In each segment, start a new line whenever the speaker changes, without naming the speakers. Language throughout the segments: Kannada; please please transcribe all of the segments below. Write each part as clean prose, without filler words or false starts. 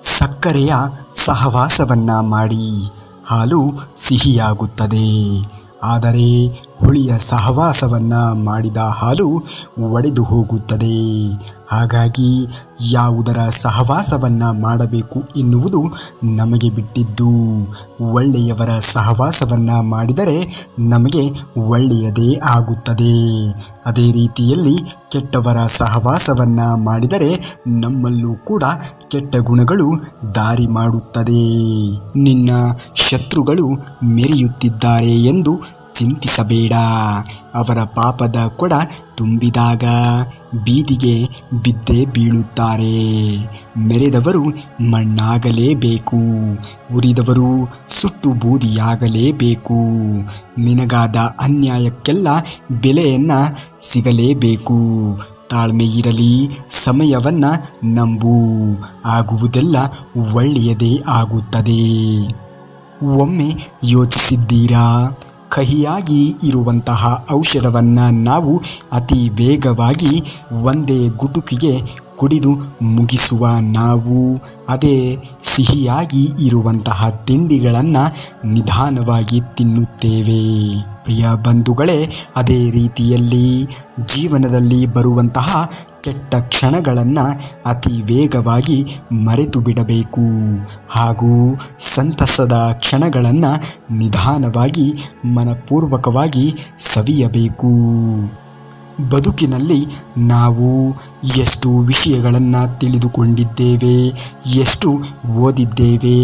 ಸಕ್ಕರೆಯ ಸಹವಾಸವನ್ನ ಮಾಡಿ ಹಾಲು ಸಿಹಿಯಾಗುತ್ತದೆ. ಆದರೆ ಹುಳಿಯ ಸಹವಾಸವನ್ನ ಮಾಡಿದ ಹಾಲು ಒಡೆದು ಹೋಗುತ್ತದೆ. ಹಾಗಾಗಿ ಯಾವುದರ ಸಹವಾಸವನ್ನ ಮಾಡಬೇಕು ಎನ್ನುವುದು ನಮಗೆ ಬಿಟ್ಟಿದ್ದು. ಒಳ್ಳೆಯವರ ಸಹವಾಸವನ್ನ ಮಾಡಿದರೆ ನಮಗೆ ಒಳ್ಳೆಯದೇ ಆಗುತ್ತದೆ. ಅದೇ ರೀತಿಯಲ್ಲಿ ಕೆಟ್ಟವರ ಸಹವಾಸವನ್ನ ಮಾಡಿದರೆ ನಮ್ಮಲ್ಲೂ ಕೂಡ ಕೆಟ್ಟ ಗುಣಗಳು ದಾರಿ ಮಾಡುತ್ತದೆ. ನಿನ್ನ ಶತ್ರುಗಳು ಮೆರೆಯುತ್ತಿದ್ದಾರೆ ಎಂದು ಚಿಂತಿಸಬೇಡ. ಅವರ ಪಾಪದ ಕೊಡ ತುಂಬಿದಾಗ ಬೀದಿಗೆ ಬಿದ್ದೇ ಬೀಳುತ್ತಾರೆ. ಮೆರೆದವರು ಮಣ್ಣಾಗಲೇಬೇಕು, ಉರಿದವರು ಸುಟ್ಟು ಬೂದಿಯಾಗಲೇಬೇಕು. ನಿನಗಾದ ಅನ್ಯಾಯಕ್ಕೆಲ್ಲ ಬೆಲೆಯನ್ನ ಸಿಗಲೇಬೇಕು. ತಾಳ್ಮೆ ಇರಲಿ, ಸಮಯವನ್ನ ನಂಬು, ಆಗುವುದೆಲ್ಲ ಒಳ್ಳೆಯದೇ ಆಗುತ್ತದೆ. ಒಮ್ಮೆ ಯೋಚಿಸಿದ್ದೀರಾ? ಕಹಿಯಾಗಿ ಇರುವಂತಹ ಔಷಧವನ್ನು ನಾವು ಅತಿ ವೇಗವಾಗಿ ಒಂದೇ ಗುಟುಕಿಗೆ ಕುಡಿದು ಮುಗಿಸುವ ನಾವು ಅದೇ ಸಿಹಿಯಾಗಿ ಇರುವಂತಹ ತಿಂಡಿಗಳನ್ನು ನಿಧಾನವಾಗಿ ತಿನ್ನುತ್ತೇವೆ. ಪ್ರಿಯ ಬಂಧುಗಳೇ, ಅದೇ ರೀತಿಯಲ್ಲಿ ಜೀವನದಲ್ಲಿ ಬರುವಂತಹ ಕೆಟ್ಟ ಕ್ಷಣಗಳನ್ನು ಅತಿ ವೇಗವಾಗಿ ಮರೆತು ಬಿಡಬೇಕು. ಹಾಗೂ ಸಂತಸದ ಕ್ಷಣಗಳನ್ನು ನಿಧಾನವಾಗಿ ಮನಪೂರ್ವಕವಾಗಿ ಸವಿಯಬೇಕು. ಬದುಕಿನಲ್ಲಿ ನಾವು ಎಷ್ಟು ವಿಷಯಗಳನ್ನು ತಿಳಿದುಕೊಂಡಿದ್ದೇವೆ, ಎಷ್ಟು ಓದಿದ್ದೇವೆ,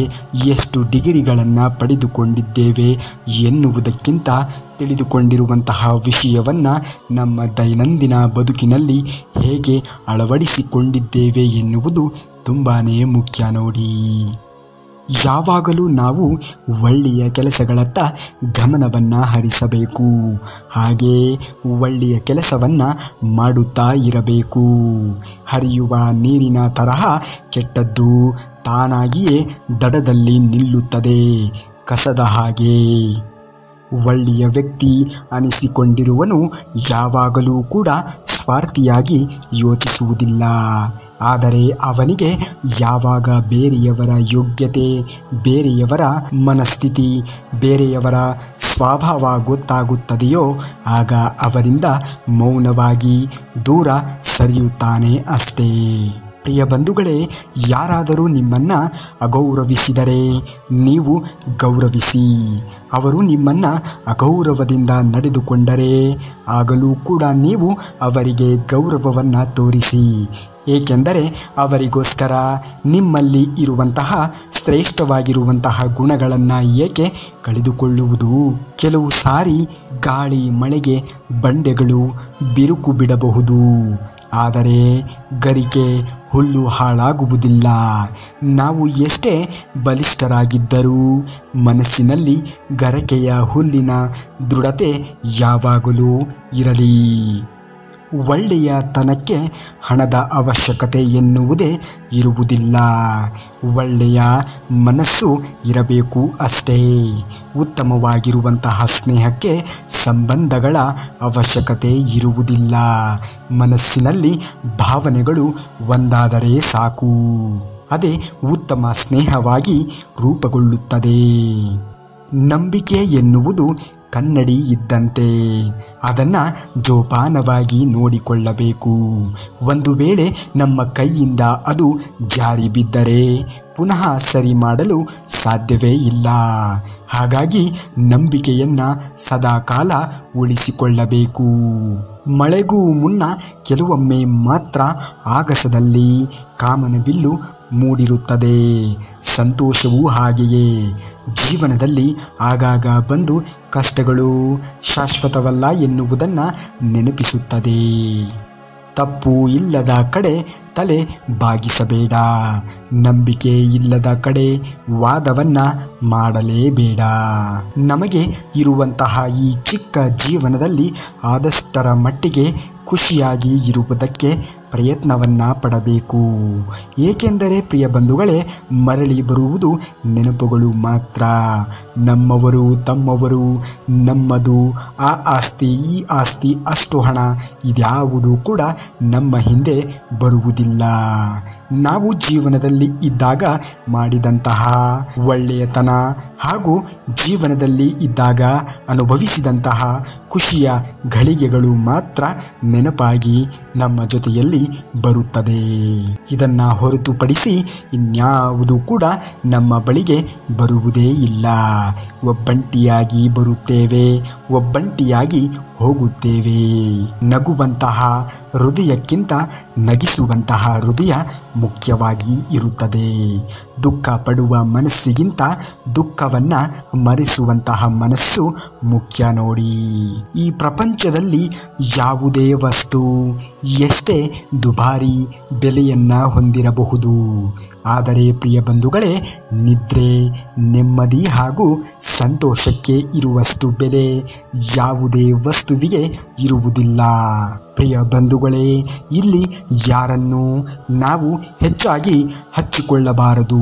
ಎಷ್ಟು ಡಿಗ್ರಿಗಳನ್ನು ಪಡೆದುಕೊಂಡಿದ್ದೇವೆ ಎನ್ನುವುದಕ್ಕಿಂತ ತಿಳಿದುಕೊಂಡಿರುವಂತಹ ವಿಷಯವನ್ನು ನಮ್ಮ ದೈನಂದಿನ ಬದುಕಿನಲ್ಲಿ ಹೇಗೆ ಅಳವಡಿಸಿಕೊಂಡಿದ್ದೇವೆ ಎನ್ನುವುದು ತುಂಬಾ ಮುಖ್ಯ ನೋಡಿ. ಯಾವಾಗಲೂ ನಾವು ಒಳ್ಳೆಯ ಕೆಲಸಗಳತ್ತ ಗಮನವನ್ನು ಹರಿಸಬೇಕು. ಹಾಗೆ ಒಳ್ಳೆಯ ಕೆಲಸವನ್ನು ಮಾಡುತ್ತಾ ಇರಬೇಕು. ಹರಿಯುವ ನೀರಿನ ತರಹ ಕೆಟ್ಟದ್ದು ತಾನಾಗಿಯೇ ದಡದಲ್ಲಿ ನಿಲ್ಲುತ್ತದೆ, ಕಸದ ಹಾಗೆ. ಒಳ್ಳೆಯ ವ್ಯಕ್ತಿ ಅನಿಸಿಕೊಂಡಿರುವನು ಯಾವಾಗಲೂ ಕೂಡ ಸ್ವಾರ್ಥಿಯಾಗಿ ಯೋಚಿಸುವುದಿಲ್ಲ. ಆದರೆ ಅವನಿಗೆ ಯಾವಾಗ ಬೇರೆಯವರ ಯೋಗ್ಯತೆ, ಬೇರೆಯವರ ಮನಸ್ಥಿತಿ, ಬೇರೆಯವರ ಸ್ವಭಾವ ಗೊತ್ತಾಗುತ್ತದೆಯೋ ಆಗ ಅವರಿಂದ ಮೌನವಾಗಿ ದೂರ ಸರಿಯುತ್ತಾನೆ ಅಷ್ಟೇ. ಪ್ರಿಯ ಬಂಧುಗಳೇ, ಯಾರಾದರೂ ನಿಮ್ಮನ್ನು ಅಗೌರವಿಸಿದರೆ ನೀವು ಗೌರವಿಸಿ. ಅವರು ನಿಮ್ಮನ್ನು ಅಗೌರವದಿಂದ ನಡೆದುಕೊಂಡರೆ ಆಗಲೂ ಕೂಡ ನೀವು ಅವರಿಗೆ ಗೌರವವನ್ನು ತೋರಿಸಿ. ಏಕೆಂದರೆ ಅವರಿಗೋಸ್ಕರ ನಿಮ್ಮಲ್ಲಿ ಇರುವಂತಹ ಶ್ರೇಷ್ಠವಾಗಿರುವಂತಹ ಗುಣಗಳನ್ನು ಏಕೆ ಕಳೆದುಕೊಳ್ಳುವುದು? ಕೆಲವು ಸಾರಿ ಗಾಳಿ ಮಳೆಗೆ ಬಂಡೆಗಳು ಬಿರುಕು ಬಿಡಬಹುದು, ಆದರೆ ಗರಿಕೆ ಹುಲ್ಲು ಹಾಳಾಗುವುದಿಲ್ಲ. ನಾವು ಎಷ್ಟೇ ಬಲಿಷ್ಠರಾಗಿದ್ದರೂ ಮನಸ್ಸಿನಲ್ಲಿ ಗರಿಕೆಯ ಹುಲ್ಲಿನ ದೃಢತೆ ಯಾವಾಗಲೂ ಇರಲಿ. ಒಳ್ಳೆಯ ತನಕ್ಕೆ ಹಣದ ಅವಶ್ಯಕತೆ ಎನ್ನುವುದೇ ಇರುವುದಿಲ್ಲ. ಒಳ್ಳೆಯ ಮನಸ್ಸು ಇರಬೇಕು ಅಷ್ಟೇ. ಉತ್ತಮವಾಗಿರುವಂತಹ ಸ್ನೇಹಕ್ಕೆ ಸಂಬಂಧಗಳ ಅವಶ್ಯಕತೆ ಇರುವುದಿಲ್ಲ. ಮನಸ್ಸಿನಲ್ಲಿ ಭಾವನೆಗಳು ಒಂದಾದರೆ ಸಾಕು, ಅದೇ ಉತ್ತಮ ಸ್ನೇಹವಾಗಿ ರೂಪುಗೊಳ್ಳುತ್ತದೆ. ನಂಬಿಕೆ ಎನ್ನುವುದು ಕನ್ನಡಿ ಇದ್ದಂತೆ, ಅದನ್ನು ಜೋಪಾನವಾಗಿ ನೋಡಿಕೊಳ್ಳಬೇಕು. ಒಂದು ವೇಳೆ ನಮ್ಮ ಕೈಯಿಂದ ಅದು ಜಾರಿ ಬಿದ್ದರೆ ಪುನಃ ಸರಿ ಮಾಡಲು ಸಾಧ್ಯವೇ ಇಲ್ಲ. ಹಾಗಾಗಿ ನಂಬಿಕೆಯನ್ನು ಸದಾಕಾಲ ಉಳಿಸಿಕೊಳ್ಳಬೇಕು. ಮಳೆಗೂ ಮುನ್ನ ಕೆಲವೊಮ್ಮೆ ಮಾತ್ರ ಆಗಸದಲ್ಲಿ ಕಾಮನಬಿಲ್ಲು ಮೂಡಿರುತ್ತದೆ. ಸಂತೋಷವೂ ಹಾಗೆಯೇ. ಜೀವನದಲ್ಲಿ ಆಗಾಗ ಬಂದು ಕಷ್ಟಗಳು ಶಾಶ್ವತವಲ್ಲ ಎನ್ನುವುದನ್ನು ನೆನಪಿಸುತ್ತದೆ. ತಪ್ಪು ಇಲ್ಲದ ಕಡೆ ತಲೆ ಬಾಗಿಸಬೇಡ. ನಂಬಿಕೆ ಇಲ್ಲದ ಕಡೆ ವಾದವನ್ನು ಮಾಡಲೇಬೇಡ. ನಮಗೆ ಇರುವಂತಹ ಈ ಚಿಕ್ಕ ಜೀವನದಲ್ಲಿ ಆದಷ್ಟರ ಮಟ್ಟಿಗೆ ಖುಷಿಯಾಗಿ ಇರುವುದಕ್ಕೆ ಪ್ರಯತ್ನವನ್ನು ಪಡಬೇಕು. ಏಕೆಂದರೆ ಪ್ರಿಯ ಬಂಧುಗಳೇ, ಮರಳಿ ಬರುವುದು ನೆನಪುಗಳು ಮಾತ್ರ. ನಮ್ಮವರು, ತಮ್ಮವರು, ನಮ್ಮದು, ಆ ಆಸ್ತಿ, ಈ ಆಸ್ತಿ, ಅಷ್ಟು ಹಣ, ಇದ್ಯಾವುದು ಕೂಡ ನಮ್ಮ ಹಿಂದೆ ಬರುವುದಿಲ್ಲ. ನಾವು ಜೀವನದಲ್ಲಿ ಇದ್ದಾಗ ಮಾಡಿದಂತಹ ಒಳ್ಳೆಯತನ ಹಾಗೂ ಜೀವನದಲ್ಲಿ ಇದ್ದಾಗ ಅನುಭವಿಸಿದಂತಹ ಖುಷಿಯ ಘಳಿಗೆಗಳು ಮಾತ್ರ ನೆನಪಾಗಿ ನಮ್ಮ ಜೊತೆಯಲ್ಲಿ ಬರುತ್ತದೆ. ಇದನ್ನ ಹೊರತುಪಡಿಸಿ ಇನ್ಯಾವುದು ಕೂಡ ನಮ್ಮ ಬಳಿಗೆ ಬರುವುದೇ ಇಲ್ಲ. ಒಬ್ಬಂಟಿಯಾಗಿ ಬರುತ್ತೇವೆ, ಒಬ್ಬಂಟಿಯಾಗಿ ಹೋಗುತ್ತೇವೆ. ನಗುವಂತಹ ಹೃದಯಕ್ಕಿಂತ ನಗಿಸುವಂತಹ ಹೃದಯ ಮುಖ್ಯವಾಗಿ ಇರುತ್ತದೆ. ದುಃಖ ಪಡುವ ಮನಸ್ಸಿಗಿಂತ ದುಃಖವನ್ನ ಮರೆಸುವಂತಹ ಮನಸ್ಸು ಮುಖ್ಯ ನೋಡಿ. ಈ ಪ್ರಪಂಚದಲ್ಲಿ ಯಾವುದೇ ವಸ್ತು ಎಷ್ಟೇ ದುಬಾರಿ ಬೆಲೆಯನ್ನ ಹೊಂದಿರಬಹುದು, ಆದರೆ ಪ್ರಿಯ ಬಂಧುಗಳೇ, ನಿದ್ರೆ, ನೆಮ್ಮದಿ ಹಾಗೂ ಸಂತೋಷಕ್ಕೆ ಇರುವಷ್ಟು ಬೆಲೆ ಯಾವುದೇ ವಸ್ತುವಿಗೆ ಇರುವುದಿಲ್ಲ. ಪ್ರಿಯ ಬಂಧುಗಳೇ, ಇಲ್ಲಿ ಯಾರನ್ನು ನಾವು ಹೆಚ್ಚಾಗಿ ಹಚ್ಚಿಕೊಳ್ಳಬಾರದು.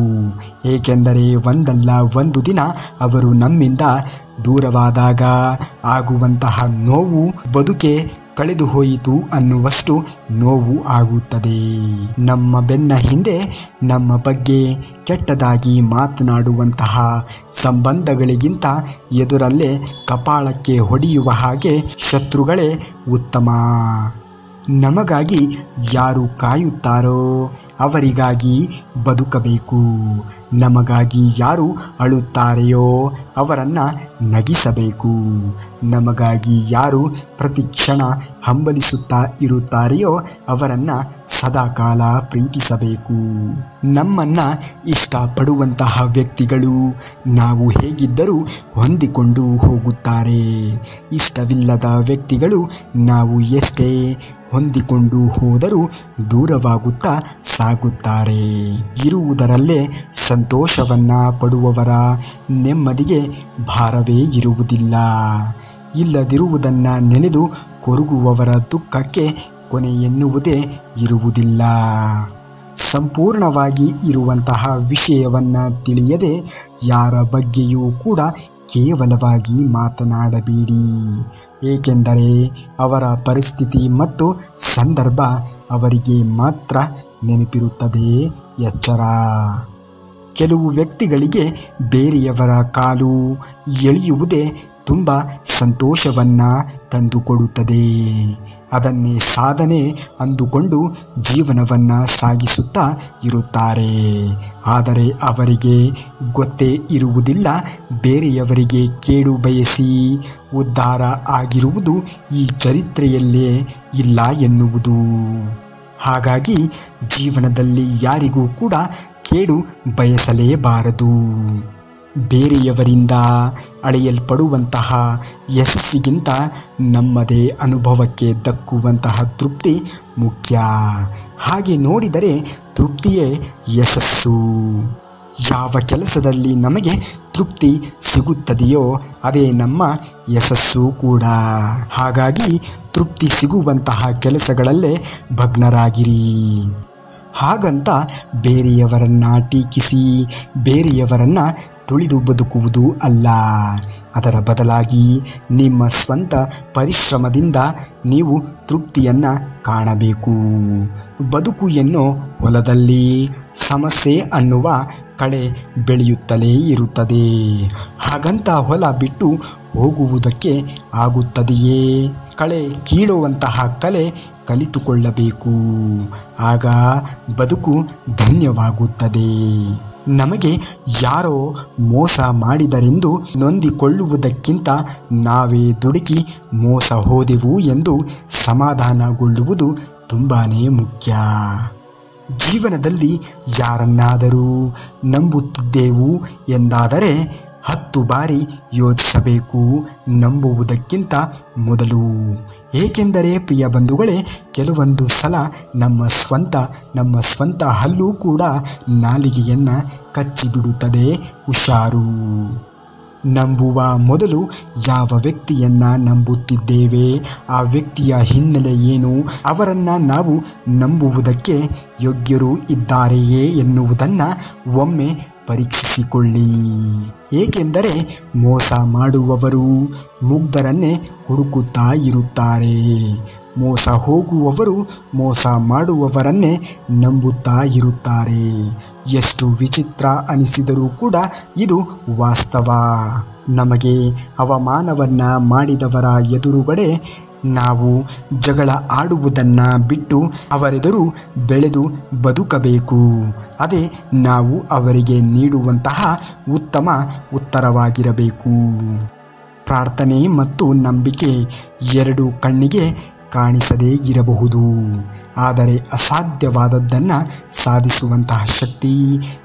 ಏಕೆಂದರೆ ಒಂದಲ್ಲ ಒಂದು ದಿನ ಅವರು ನಮ್ಮಿಂದ ದೂರವಾದಾಗ ಆಗುವಂತಹ ನೋವು ಬದುಕೆ ಕಳೆದು ಹೋಯಿತು ಅನ್ನುವಷ್ಟು ನೋವು ಆಗುತ್ತದೆ. ನಮ್ಮ ಬೆನ್ನ ಹಿಂದೆ ನಮ್ಮ ಬಗ್ಗೆ ಕೆಟ್ಟದಾಗಿ ಮಾತನಾಡುವಂತಹ ಸಂಬಂಧಗಳಿಗಿಂತ ಎದುರಲ್ಲೇ ಕಪಾಳಕ್ಕೆ ಹೊಡೆಯುವ ಹಾಗೆ ಶತ್ರುಗಳೇ ಉತ್ತಮ. ನಮಗಾಗಿ ಯಾರು ಕಾಯುತ್ತಾರೋ ಅವರಿಗಾಗಿ ಬದುಕಬೇಕು. ನಮಗಾಗಿ ಯಾರು ಅಳುತ್ತಾರೆಯೋ ಅವರನ್ನು ನಗಿಸಬೇಕು. ನಮಗಾಗಿ ಯಾರು ಪ್ರತಿಕ್ಷಣ ಹಂಬಲಿಸುತ್ತಾ ಇರುತ್ತಾರೆಯೋ ಅವರನ್ನು ಸದಾಕಾಲ ಪ್ರೀತಿಸಬೇಕು. ನಮ್ಮನ್ನು ಇಷ್ಟಪಡುವಂತಹ ವ್ಯಕ್ತಿಗಳು ನಾವು ಹೇಗಿದ್ದರೂ ಹೊಂದಿಕೊಂಡು ಹೋಗುತ್ತಾರೆ. ಇಷ್ಟವಿಲ್ಲದ ವ್ಯಕ್ತಿಗಳು ನಾವು ಎಷ್ಟೇ ಹೊಂದಿಕೊಂಡು ಹೋದರೂ ದೂರವಾಗುತ್ತಾ ಸಾಗುತ್ತಾರೆ. ಇರುವುದರಲ್ಲೇ ಸಂತೋಷವನ್ನ ಪಡುವವರ ನೆಮ್ಮದಿಗೆ ಭಾರವೇ ಇರುವುದಿಲ್ಲ. ಇಲ್ಲದಿರುವುದನ್ನು ನೆನೆದು ಕೊರಗುವವರ ದುಃಖಕ್ಕೆ ಕೊನೆ ಎನ್ನುವುದೇ ಇರುವುದಿಲ್ಲ. ಸಂಪೂರ್ಣವಾಗಿ ಇರುವಂತಹ ವಿಷಯವನ್ನ ತಿಳಿಯದೆ ಯಾರ ಬಗ್ಗೆಯೂ ಕೂಡ ಕೇವಲವಾಗಿ ಮಾತನಾಡಬೇಡಿ. ಏಕೆಂದರೆ ಅವರ ಪರಿಸ್ಥಿತಿ ಮತ್ತು ಸಂದರ್ಭ ಅವರಿಗೆ ಮಾತ್ರ ನೆನಪಿರುತ್ತದೆ. ಎಚ್ಚರ. ಕೆಲವು ವ್ಯಕ್ತಿಗಳಿಗೆ ಬೇರೆಯವರ ಕಾಲು ಎಳೆಯುವುದೇ ತುಂಬ ಸಂತೋಷವನ್ನು ತಂದುಕೊಡುತ್ತದೆ. ಅದನ್ನೇ ಸಾಧನೆ ಅಂದುಕೊಂಡು ಜೀವನವನ್ನು ಸಾಗಿಸುತ್ತಾ ಇರುತ್ತಾರೆ. ಆದರೆ ಅವರಿಗೆ ಗೊತ್ತೇ ಇರುವುದಿಲ್ಲ ಬೇರೆಯವರಿಗೆ ಕೇಡು ಬಯಸಿ ಉದ್ಧಾರ ಆಗಿರುವುದು ಈ ಚರಿತ್ರೆಯಲ್ಲೇ ಇಲ್ಲ ಎನ್ನುವುದು. ಹಾಗಾಗಿ ಜೀವನದಲ್ಲಿ ಯಾರಿಗೂ ಕೂಡ ಕೇಡು ಬಯಸಲೇಬಾರದು. ಬೇರೆಯವರಿಂದ ಅಳೆಯಲ್ಪಡುವಂತಹ ಯಶಸ್ಸಿಗಿಂತ ನಮ್ಮದೇ ಅನುಭವಕ್ಕೆ ದಕ್ಕುವಂತಹ ತೃಪ್ತಿ ಮುಖ್ಯ. ಹಾಗೆ ನೋಡಿದರೆ ತೃಪ್ತಿಯೇ ಯಶಸ್ಸು. ಯಾವ ಕೆಲಸದಲ್ಲಿ ನಮಗೆ ತೃಪ್ತಿ ಸಿಗುತ್ತದೆಯೋ ಅದೇ ನಮ್ಮ ಯಶಸ್ಸು ಕೂಡ. ಹಾಗಾಗಿ ತೃಪ್ತಿ ಸಿಗುವಂತಹ ಕೆಲಸಗಳಲ್ಲೇ ಭಗ್ನರಾಗಿರಿ. ಹಾಗಂತ ಬೇರೆಯವರನ್ನ ಟೀಕಿಸಿ ಬೇರೆಯವರನ್ನ ತುಳಿದು ಬದುಕುವುದು ಅಲ್ಲ. ಅದರ ಬದಲಾಗಿ ನಿಮ್ಮ ಸ್ವಂತ ಪರಿಶ್ರಮದಿಂದ ನೀವು ತೃಪ್ತಿಯನ್ನು ಕಾಣಬೇಕು. ಬದುಕು ಎನ್ನೋ ಹೊಲದಲ್ಲಿ ಸಮಸ್ಯೆ ಅನ್ನುವ ಕಳೆ ಬೆಳೆಯುತ್ತಲೇ ಇರುತ್ತದೆ. ಹಾಗಂತ ಹೊಲ ಬಿಟ್ಟು ಹೋಗುವುದಕ್ಕೆ ಆಗುತ್ತದೆಯೇ? ಕಳೆ ಕೀಳುವಂತಹ ಕಲೆ ಕಲಿತುಕೊಳ್ಳಬೇಕು. ಆಗ ಬದುಕು ಧನ್ಯವಾಗುತ್ತದೆ. ನಮಗೆ ಯಾರೋ ಮೋಸ ಮಾಡಿದರೆಂದು ನೊಂದಿಕೊಳ್ಳುವುದಕ್ಕಿಂತ ನಾವೇ ದುಡುಕಿ ಮೋಸ ಹೋದೆವು ಎಂದು ಸಮಾಧಾನಗೊಳ್ಳುವುದು ತುಂಬಾನೇ ಮುಖ್ಯ. ಜೀವನದಲ್ಲಿ ಯಾರನ್ನಾದರೂ ನಂಬುತ್ತಿದ್ದೆವು ಎಂದಾದರೆ 10 ಬಾರಿ ಯೋಚಿಸಬೇಕು ನಂಬುವುದಕ್ಕಿಂತ ಮೊದಲು. ಏಕೆಂದರೆ ಪ್ರಿಯ ಬಂಧುಗಳೇ, ಕೆಲವೊಂದು ಸಲ ನಮ್ಮ ಸ್ವಂತ ಹಲ್ಲು ಕೂಡ ನಾಲಿಗೆಯನ್ನು ಕಚ್ಚಿಬಿಡುತ್ತದೆ. ಹುಷಾರು. ನಂಬುವ ಮೊದಲು ಯಾವ ವ್ಯಕ್ತಿಯನ್ನ ನಂಬುತ್ತಿದ್ದೇವೆ, ಆ ವ್ಯಕ್ತಿಯ ಹಿನ್ನೆಲೆ ಏನು, ಅವರನ್ನು ನಾವು ನಂಬುವುದಕ್ಕೆ ಯೋಗ್ಯರು ಇದ್ದಾರೆಯೇ ಎನ್ನುವುದನ್ನು ಒಮ್ಮೆ ಪರೀಕ್ಷಿಸಿಕೊಳ್ಳಿ. ಏಕೆಂದರೆ ಮೋಸ ಮಾಡುವವರು ಮುಗ್ಧರನ್ನೇ ಹುಡುಕುತ್ತಾ ಇರುತ್ತಾರೆ. ಮೋಸ ಹೋಗುವವರು ಮೋಸ ಮಾಡುವವರನ್ನೇ ನಂಬುತ್ತಾ ಇರುತ್ತಾರೆ. ಎಷ್ಟು ವಿಚಿತ್ರ ಅನಿಸಿದರೂ ಕೂಡ ಇದು ವಾಸ್ತವ. ನಮಗೆ ಅವಮಾನವನ್ನ ಮಾಡಿದವರ ಎದುರುಗಡೆ ನಾವು ಜಗಳ ಆಡುವುದನ್ನು ಬಿಟ್ಟು ಅವರೆದುರು ಬೆಳೆದು ಬದುಕಬೇಕು. ಅದೇ ನಾವು ಅವರಿಗೆ ನೀಡುವಂತಹ ಉತ್ತಮ ಉತ್ತರವಾಗಿರಬೇಕು. ಪ್ರಾರ್ಥನೆ ಮತ್ತು ನಂಬಿಕೆ ಎರಡು ಕಣ್ಣಿಗೆ ಕಾಣಿಸದೇ ಇರಬಹುದು, ಆದರೆ ಅಸಾಧ್ಯವಾದದ್ದನ್ನು ಸಾಧಿಸುವಂತಹ ಶಕ್ತಿ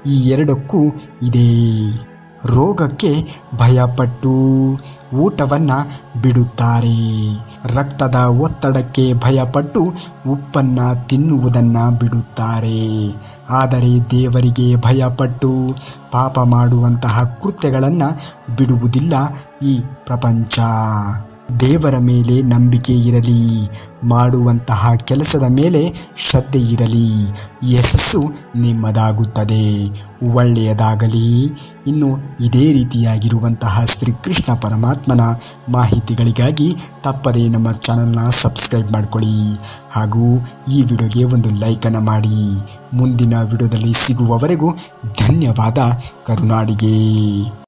ಈ ಎರಡಕ್ಕೂ ಇದೆ. ರೋಗಕ್ಕೆ ಭಯಪಟ್ಟು ಊಟವನ್ನು ಬಿಡುತ್ತಾರೆ. ರಕ್ತದ ಒತ್ತಡಕ್ಕೆ ಭಯಪಟ್ಟು ಉಪ್ಪನ್ನು ತಿನ್ನುವುದನ್ನು ಬಿಡುತ್ತಾರೆ. ಆದರೆ ದೇವರಿಗೆ ಭಯಪಟ್ಟು ಪಾಪ ಮಾಡುವಂತಹ ಕೃತ್ಯಗಳನ್ನು ಬಿಡುವುದಿಲ್ಲ ಈ ಪ್ರಪಂಚ. ದೇವರ ಮೇಲೆ ನಂಬಿಕೆ ಇರಲಿ, ಮಾಡುವಂತಹ ಕೆಲಸದ ಮೇಲೆ ಶ್ರದ್ಧೆ ಇರಲಿ, ಯಶಸ್ಸು ನಿಮ್ಮದಾಗುತ್ತದೆ. ಒಳ್ಳೆಯದಾಗಲಿ. ಇನ್ನು ಇದೇ ರೀತಿಯಾಗಿರುವಂತಹ ಶ್ರೀಕೃಷ್ಣ ಪರಮಾತ್ಮನ ಮಾಹಿತಿಗಳಿಗಾಗಿ ತಪ್ಪದೇ ನಮ್ಮ ಚಾನಲ್ನ ಸಬ್ಸ್ಕ್ರೈಬ್ ಮಾಡಿಕೊಳ್ಳಿ ಹಾಗೂ ಈ ವಿಡಿಯೋಗೆ ಒಂದು ಲೈಕನ್ನು ಮಾಡಿ. ಮುಂದಿನ ವಿಡಿಯೋದಲ್ಲಿ ಸಿಗುವವರೆಗೂ ಧನ್ಯವಾದ. ಕರುನಾಡಿಗೆ.